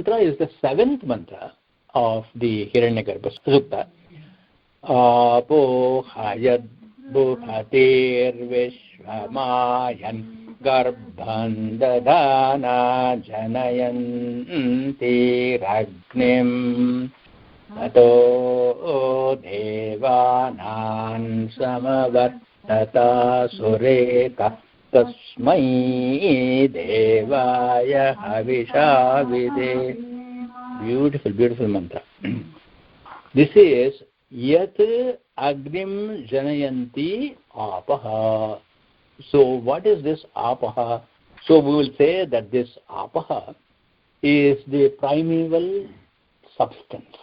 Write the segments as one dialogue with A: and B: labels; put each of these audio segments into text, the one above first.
A: mantra is the 7th mantra of the Hiranyagarbha Sukta. Apo hayad buhatir vishwamayan garbhan dadana janayanti ragnim tato devanan samavartata sureka tasmai devaya havisha vide. Beautiful, beautiful mantra. This is Yat Agnim Janayanti Apaha. So what is this Apaha? So we will say that this Apaha is the primeval substance.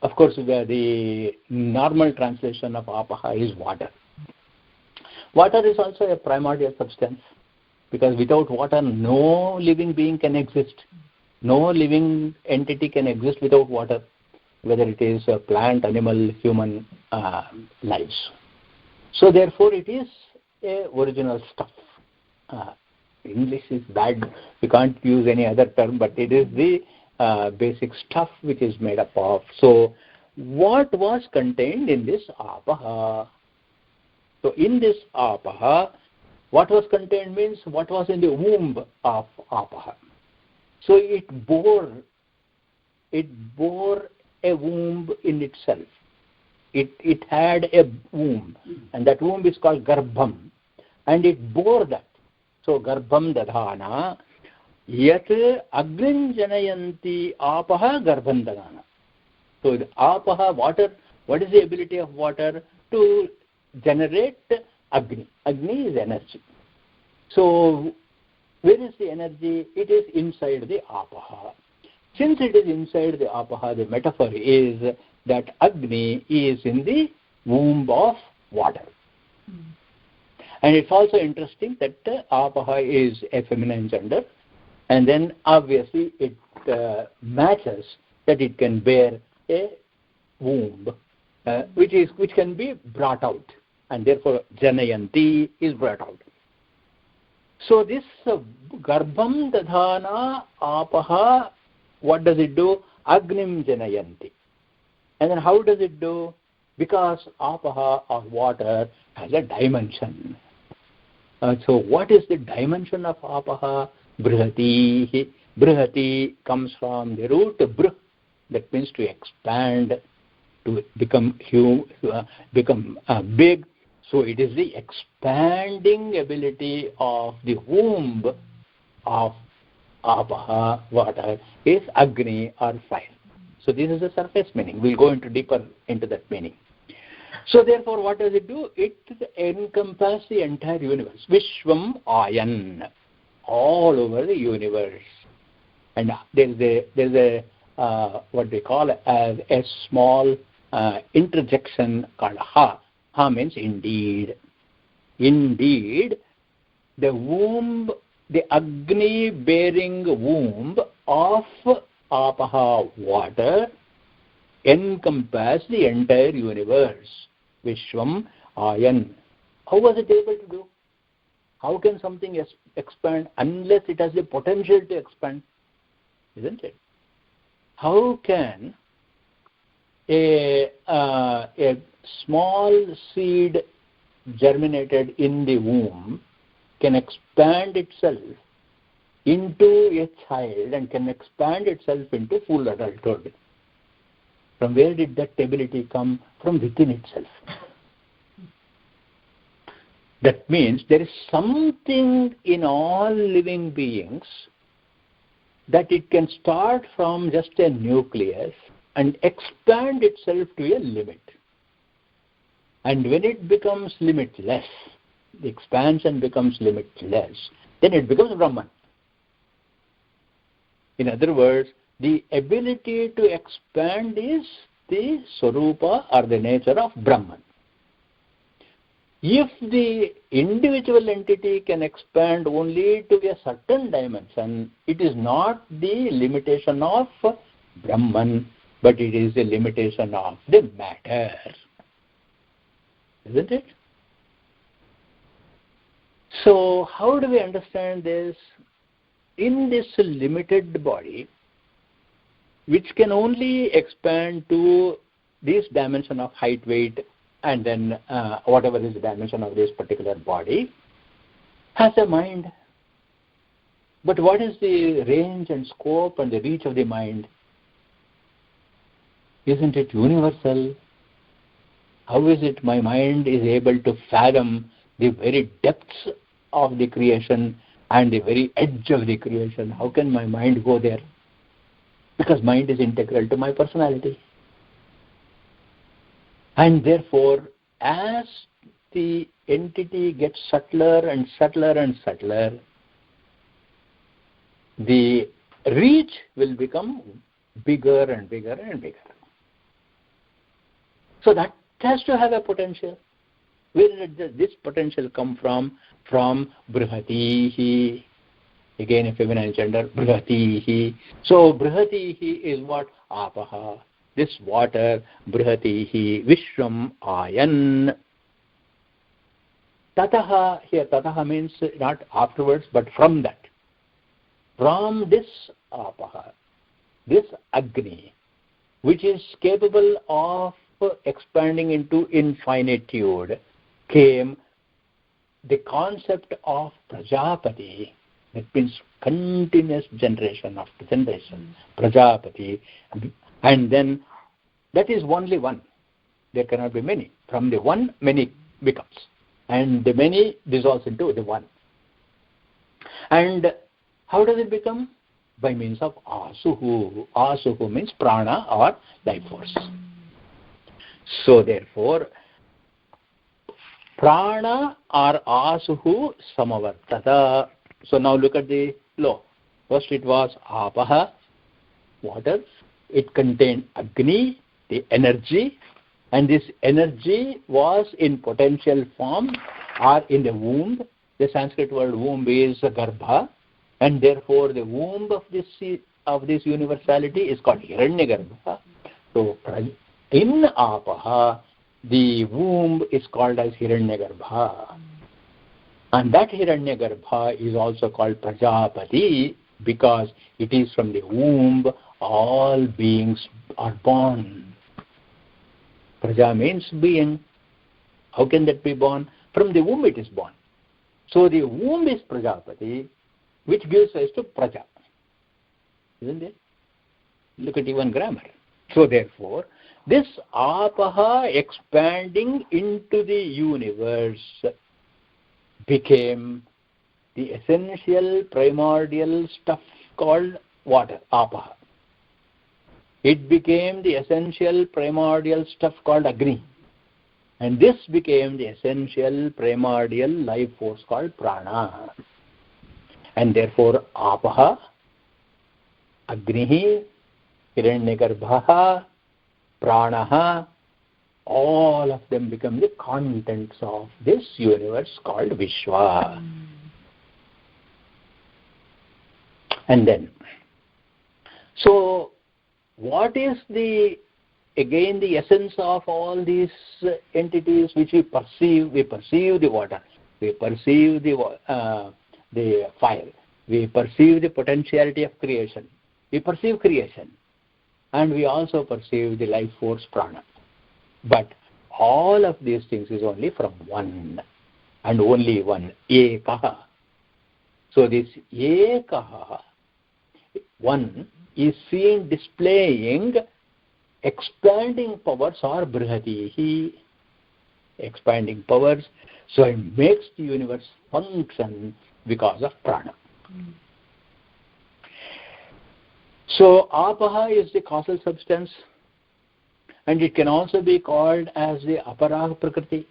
A: Of course, the normal translation of Apaha is water. Water is also a primordial substance, because without water no living being can exist. No living entity can exist without water, whether it is a plant, animal, human lives. So therefore it is a original stuff. English is bad, we can't use any other term, but it is the basic stuff which is made up of. So what was contained in this Apaha? So in this Apaha, what was contained means what was in the womb of Apaha. So it bore a womb in itself. It had a womb, and that womb is called Garbham, and it bore that. So Garbham dadhana yat agnin janayanti apaha Garbham dadhana. So the apaha, water, what is the ability of water? To generate Agni. Agni is energy. So where is the energy? It is inside the Apaha. Since it is inside the Apaha, the metaphor is that Agni is in the womb of water. And it's also interesting that Apaha is a feminine gender, and then obviously it matches that it can bear a womb, which can be brought out, and therefore Janayanti is brought out. So this Garbham Dadhana Apaha, what does it do? Agnim Janayanti. And then how does it do? Because Apaha or water has a dimension. So what is the dimension of Apaha? Brihati. Brihati comes from the root Brih, that means to expand, to become big. So it is the expanding ability of the womb of Apaha, water, is Agni or fire. So this is the surface meaning. We'll go deeper into that meaning. So therefore, what does it do? It encompasses the entire universe. Vishwam Ayan, all over the universe. And there's a what they call as a small interjection called Ha. Ha means indeed. Indeed, the womb, the Agni-bearing womb of Apaha, water, encompass the entire universe. Vishwam Ayan. How was it able to do? How can something expand unless it has the potential to expand? Isn't it? How can a small seed germinated in the womb can expand itself into a child and can expand itself into full adulthood? From where did that ability come? From within itself. That means there is something in all living beings that it can start from just a nucleus and expand itself to a limit. And when it becomes limitless, the expansion becomes limitless, then it becomes Brahman. In other words, the ability to expand is the Swarupa or the nature of Brahman. If the individual entity can expand only to a certain dimension, it is not the limitation of Brahman, but it is the limitation of the matter. Isn't it? So how do we understand this? in this limited body, which can only expand to this dimension of height, weight, and then whatever is the dimension of this particular body, has a mind. But what is the range and scope and the reach of the mind? Isn't it universal? How is it my mind is able to fathom the very depths of the creation and the very edge of the creation? How can my mind go there? Because mind is integral to my personality. And therefore, as the entity gets subtler and subtler and subtler, the reach will become bigger and bigger and bigger. So that has to have a potential. Where did this potential come from? From Brihatihi. Again, a feminine gender, Brihatihi. So Brihatihi is what? Apaha. This water, Brihatihi, Vishram Ayan. Tataha, here Tataha means not afterwards, but from that. From this Apaha, this Agni, which is capable of expanding into infinitude, came the concept of Prajapati. That means continuous generation after generation. Prajapati. And then that is only one. There cannot be many. From the one, many becomes. And the many dissolves into the one. And how does it become? By means of Asuhu. Asuhu means prana or life force. So therefore, prana or Asuhu samavartata. So now look at the law. First it was Apaha, water. It contained Agni, the energy, and this energy was in potential form or in the womb. The Sanskrit word womb is Garbha, and therefore the womb of this universality is called Hiranyagarbha. So in Apaha, the womb is called as Hiranyagarbha. And that Hiranyagarbha is also called Prajapati because it is from the womb all beings are born. Praja means being. How can that be born? From the womb it is born. So the womb is Prajapati, which gives rise to Praja. Isn't it? Look at even grammar. So therefore, this Apaha expanding into the universe became the essential primordial stuff called water, Apaha. It became the essential primordial stuff called Agni. And this became the essential primordial life force called Prana. And therefore Apaha, Agnihi, Hiranyagarbha, Pranaha, all of them become the contents of this universe called Vishwa. And then, so what is the essence of all these entities which we perceive? We perceive the water, we perceive the fire, we perceive the potentiality of creation, we perceive creation, and we also perceive the life force prana. But all of these things is only from one, and only one, Ekaha. So this Ekaha, one, is seen displaying expanding powers or Brihatihi, expanding powers. So it makes the universe function because of prana. So Apaha is the causal substance, and it can also be called as the Apara Prakriti.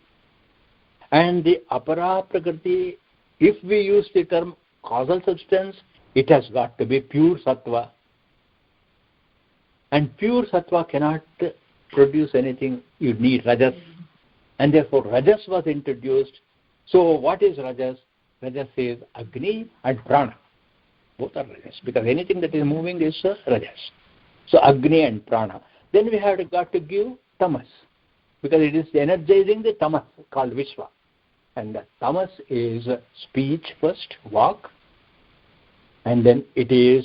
A: And the Apara Prakriti, if we use the term causal substance, it has got to be pure sattva. And pure sattva cannot produce anything. You need rajas. And therefore rajas was introduced. So what is rajas? Rajas is Agni and Prana. Both are rajas. Because anything that is moving is rajas. So Agni and Prana. Then we have got to give tamas. Because it is energizing the tamas called Vishwa. And the tamas is speech first, walk. And then it is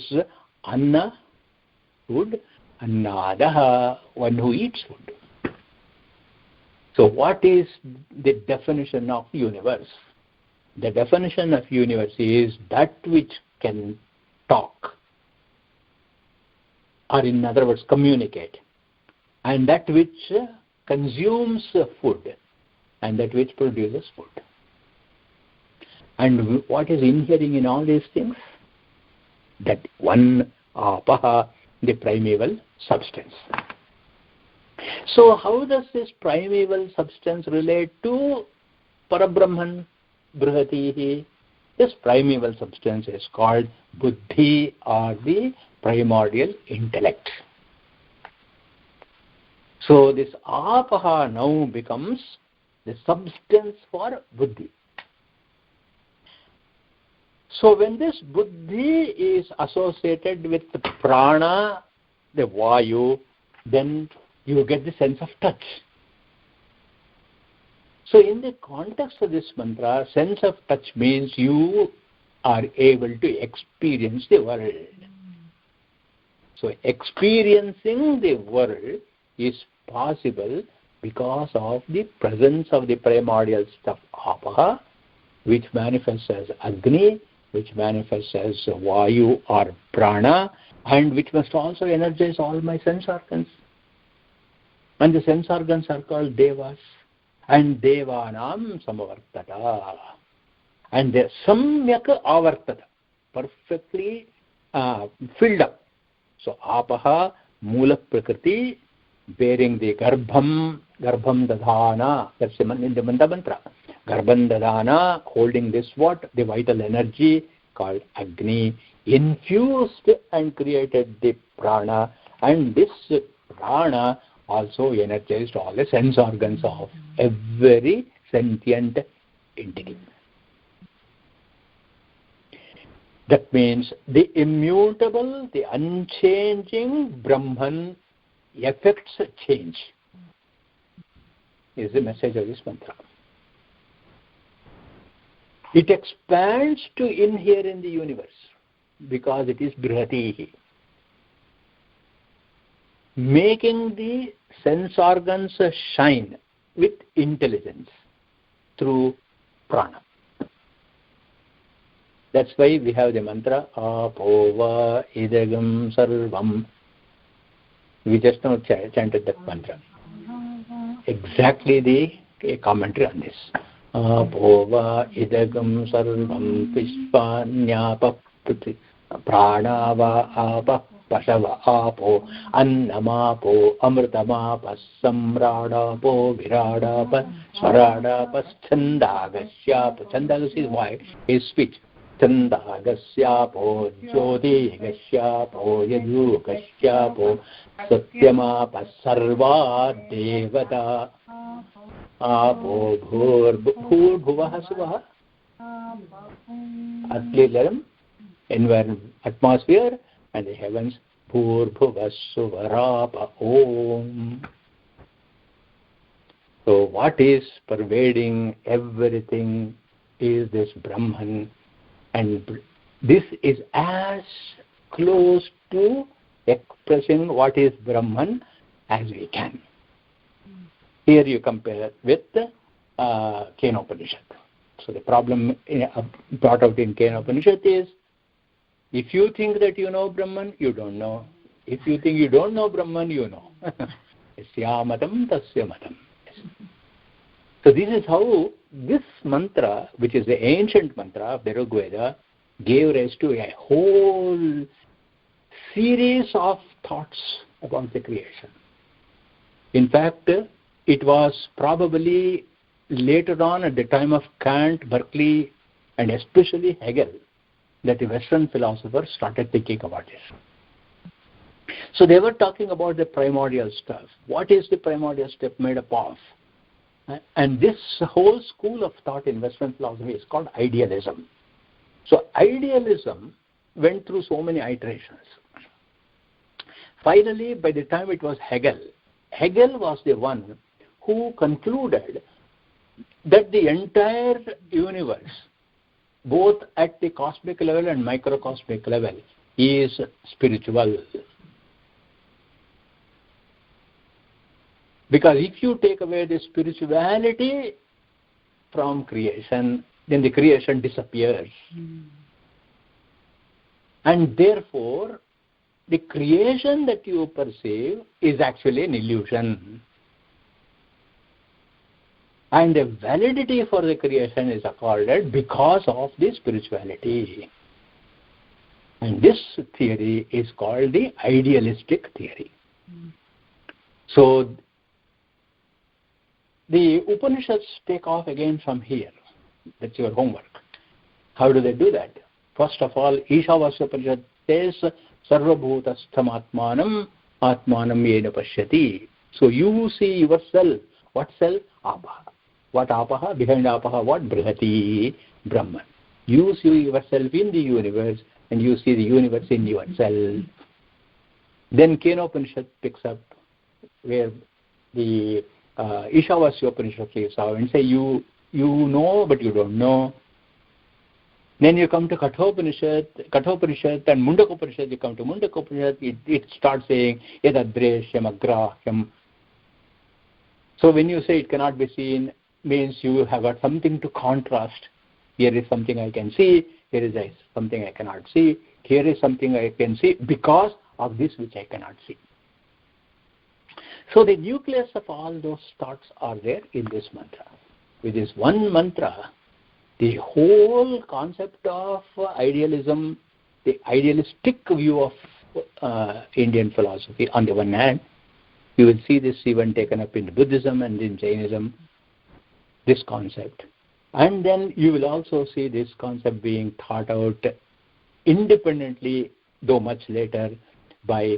A: anna, food, annadaha, one who eats food. So what is the definition of universe? The definition of universe is that which can talk, or in other words, communicate, and that which consumes food, and that which produces food. And what is inhering in all these things? That one apaha, the primeval substance. So how does this primeval substance relate to Parabrahman, Brihatihi? This primeval substance is called Buddhi, or the primordial intellect. So this apaha now becomes the substance for Buddhi. So when this Buddhi is associated with the prana, the vayu, then you get the sense of touch. So in the context of this mantra, sense of touch means you are able to experience the world. So experiencing the world is possible because of the presence of the primordial stuff, apaha, which manifests as Agni, which manifests as Vayu or Prana, and which must also energize all my sense organs. And the sense organs are called Devas. And Devanam Samavartata. And they Samyak Avartata, perfectly filled up. So Apaha, Mula Prakriti, bearing the Garbham Dadhana, that's in the mantra. Garbham Dadhana, holding this what? The vital energy called Agni, infused and created the Prana, and this Prana also energized all the sense organs of every sentient entity. That means the immutable, the unchanging Brahman affects change, is the message of this mantra. It expands to inhere in the universe because it is Brihatihi, making the sense organs shine with intelligence through prana. That's why we have the mantra Apova Idagam Sarvam. We just now chanted that mantra. Exactly the commentary on this. Apova Idagam Sarvam Pishpanyapa Pranava Apa Pasava Apo Annamapo Amritamapa Samradapo Viradapa Swaradapa Chandagasyapa. Chandagas is why his speech. Chandagasyapo Jyotigasyapo Yadugasyapo Satyamapa Sarva Devata Apo Bhur Suvaha Atlilaram, environment, atmosphere, and the heavens. Bhur Suvarapa Om. So what is pervading everything is this Brahman, and this is as close to expressing what is Brahman as we can. Here you compare with Kenopanishad. So the problem brought out in Kenopanishad is, if you think that you know Brahman, you don't know. If you think you don't know Brahman, you know. Yasyamatam tasya matam. So this is how this mantra, which is the ancient mantra of the Rig Veda, gave rise to a whole series of thoughts about the creation. In fact, it was probably later on at the time of Kant, Berkeley, and especially Hegel, that the Western philosophers started thinking about this. So they were talking about the primordial stuff. What is the primordial stuff made up of? And this whole school of thought in Western philosophy is called idealism. So idealism went through so many iterations. Finally, by the time it was Hegel was the one who concluded that the entire universe both at the cosmic level and microcosmic level, is spiritual. Because if you take away the spirituality from creation, then the creation disappears. And therefore, the creation that you perceive is actually an illusion. And the validity for the creation is accorded because of the spirituality. And this theory is called the idealistic theory. So, the Upanishads take off again from here. That's your homework. How do they do that? First of all, Ishavasya Upanishad says, Sarvabhutastham Atmanam, Atmanam Yena Pashyati. So you see yourself. What self? Apaha. What apaha? Behind apaha, what? Brihati, Brahman. You see yourself in the universe and you see the universe in yourself. Then Kenopanishad picks up where the Ishavasya Upanishad leaves out and say you know but you don't know. Then you come to Kathopanishad and Mundakopanishad, you come to Mundakopanishad, it starts saying Yadadreshyam Agrahyam. So when you say it cannot be seen, means you have got something to contrast. Here is something I can see, here is something I cannot see, here is something I can see because of this which I cannot see. So the nucleus of all those thoughts are there in this mantra. With this one mantra, the whole concept of idealism, the idealistic view of Indian philosophy, on the one hand, you will see this even taken up in Buddhism and in Jainism, this concept. And then you will also see this concept being thought out independently, though much later, by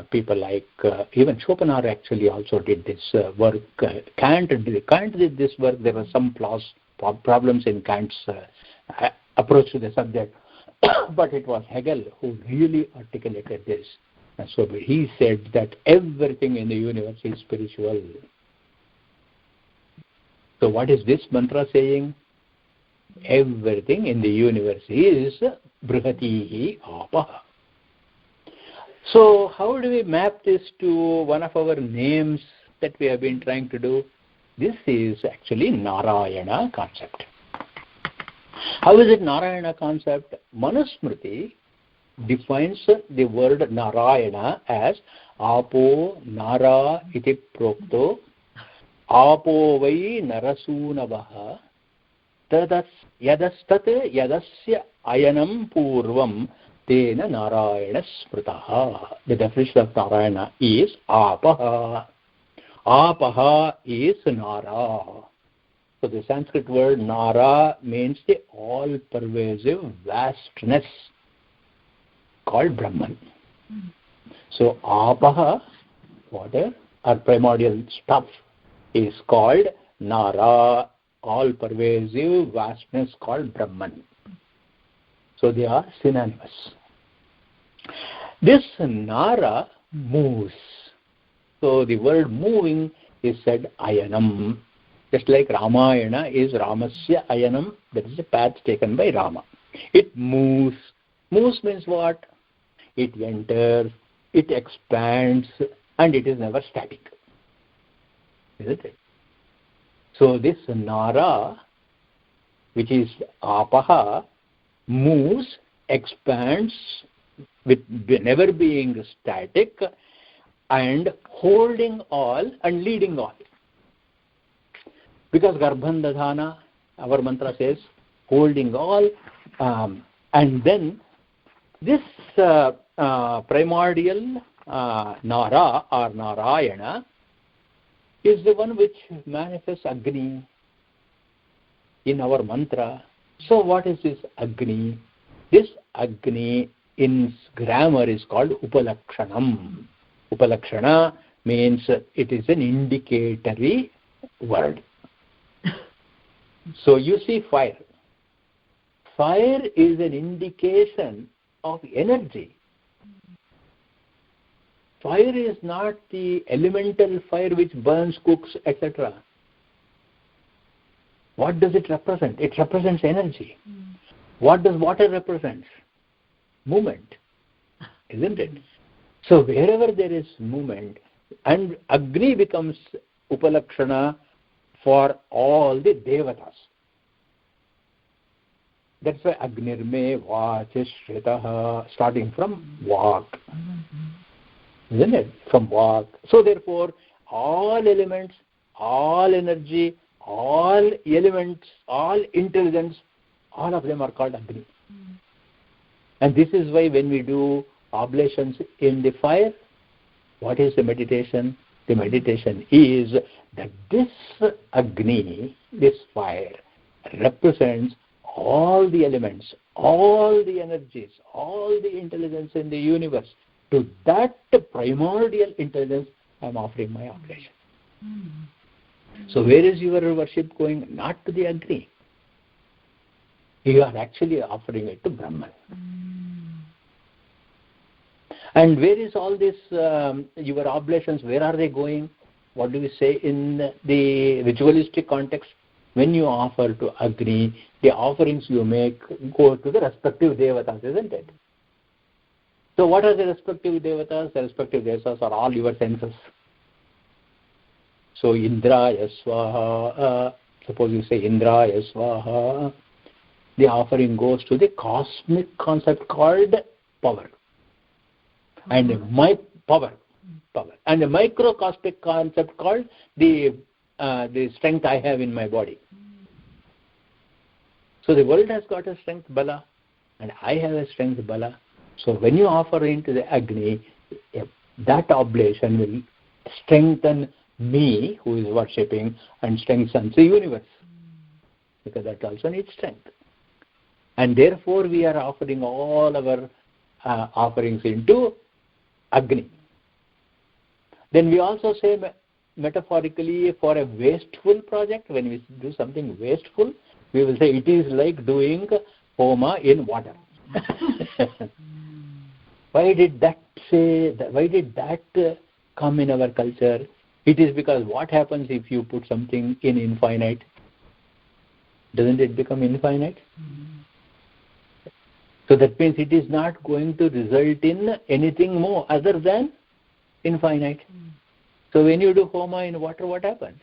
A: people like even Schopenhauer actually also did this work. Kant did this work. There were some problems in Kant's approach to the subject, but it was Hegel who really articulated this. And so he said that everything in the universe is spiritual. So what is this mantra saying? Everything in the universe is Brihatihi Apaha. So how do we map this to one of our names that we have been trying to do? This is actually Narayana concept. How is it Narayana concept? Manusmriti defines the word Narayana as Apo Nara iti prokto Apo vai Narasunavaha Tadas Yadastat Yadasya Ayanam Purvam Tena Narayana Smritaha. The definition of Narayana is Apaha. Apaha is Nara. So the Sanskrit word Nara means the all-pervasive vastness called Brahman. So Apaha, water or primordial stuff, is called Nara, all-pervasive vastness called Brahman. So they are synonymous. This Nara moves. So the word moving is said Ayanam. Just like Ramayana is Ramasya Ayanam, that is the path taken by Rama. It moves. Moves means what? It enters, it expands, and it is never static. Isn't it? So this Nara, which is Apaha, moves, expands, with never being static, and holding all and leading all. Because Garbhan Dadhana, our mantra says, holding all, and then this primordial Nara or Narayana is the one which manifests Agni in our mantra. So what is this Agni? This Agni in grammar is called Upalakshanam. Upalakshana means it is an indicatory word. So you see fire. Fire is an indication of energy. Fire is not the elemental fire which burns, cooks, etc. What does it represent? It represents energy. What does water represent? Movement, isn't it? So wherever there is movement, and Agni becomes Upalakshana for all the Devatas. That's why Agnirme Vachishritah, starting from Vak. Isn't it? From Vak. So therefore, all elements, all energy, all elements, all intelligence, all of them are called Agni. And this is why when we do oblations in the fire, what is the meditation? The meditation is that this Agni, this fire, represents all the elements, all the energies, all the intelligence in the universe. To that primordial intelligence, I am offering my oblation. So where is your worship going? Not to the Agni. You are actually offering it to Brahman. And where is all this, your oblations, where are they going? What do we say in the ritualistic context? When you offer to Agni, the offerings you make go to the respective devatas, isn't it? So what are the respective devatas? The respective devatas are all your senses. So Indraya Swaha, suppose you say Indraya Swaha, the offering goes to the cosmic concept called power. And my power. And the microcosmic concept called the strength I have in my body. So the world has got a strength, Bala, and I have a strength, Bala. So when you offer into the Agni, that oblation will strengthen me, who is worshipping, and strengthens the universe. Because that also needs strength. And therefore we are offering all our offerings into Agni. Then we also say metaphorically, for a wasteful project, when we do something wasteful, we will say it is like doing homa in water. Why did that come in our culture? It is because what happens if you put something in infinite? Doesn't it become infinite? So that means it is not going to result in anything more other than infinite. So when you do homa in water, what happens?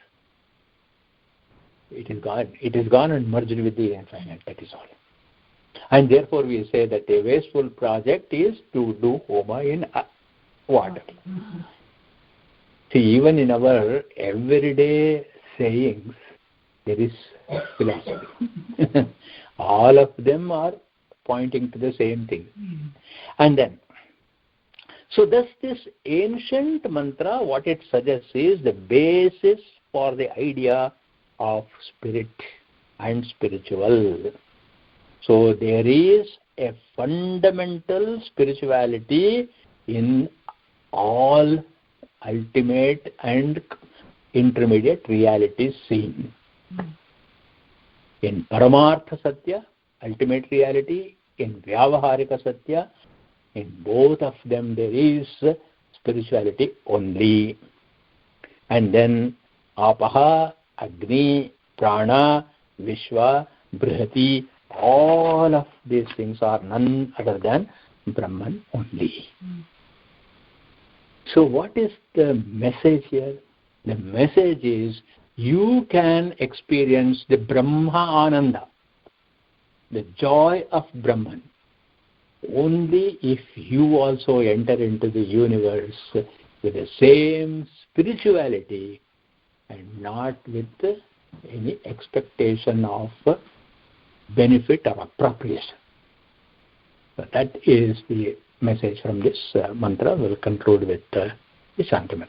A: It is gone. It is gone and merged with the infinite, that is all. And therefore we say that a wasteful project is to do homa in water. See, even in our everyday sayings, there is philosophy. All of them are pointing to the same thing. And then, so thus this ancient mantra, what it suggests is the basis for the idea of spirit and spiritual. So there is a fundamental spirituality in all ultimate and intermediate realities seen. In Paramartha Satya, ultimate reality, in Vyavaharika Satya, in both of them there is spirituality only. And then Apaha, Agni, Prana, Vishwa, Brihati, all of these things are none other than Brahman only. So what is the message here? The message is you can experience the Brahma Ananda, the joy of Brahman, only if you also enter into the universe with the same spirituality and not with any expectation of benefit or appropriation. So that is the message from this mantra. We'll conclude with the Shanti mantra.